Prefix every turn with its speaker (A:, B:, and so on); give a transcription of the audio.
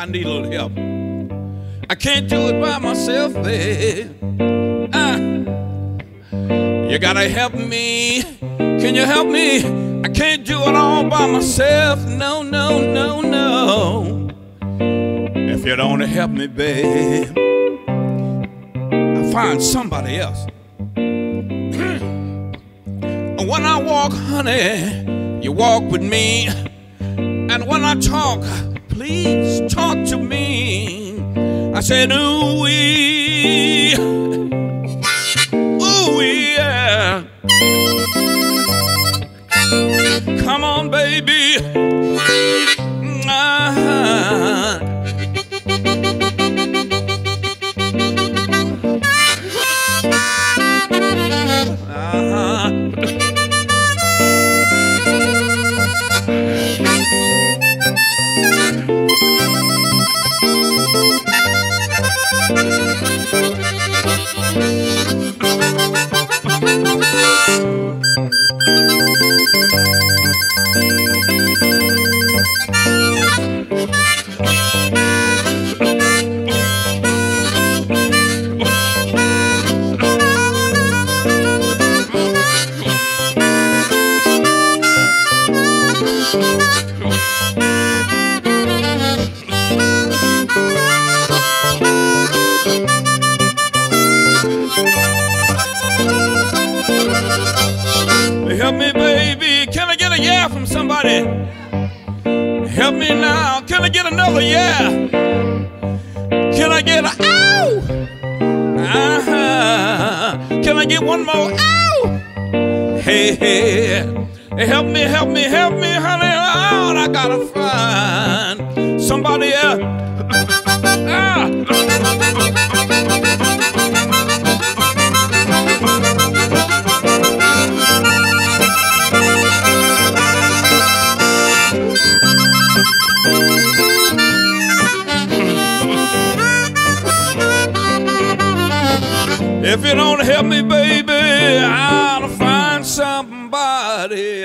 A: I need a little help. I can't do it by myself, babe. You gotta help me. Can you help me? I can't do it all by myself. No, no, no, no. If you don't help me, babe, I'll find somebody else. When I walk, honey, you walk with me. And when I talk, please talk to me. I said, ooh-wee, ooh-wee, yeah. Come on, baby. Help me, baby. Can I get a yeah from somebody? Help me now. Can I get another yeah? Can I get a ow? Can I get one more ow? Hey, hey, help me, help me, help me, honey. Oh, I gotta find somebody else. If you don't help me, baby, I'll find somebody.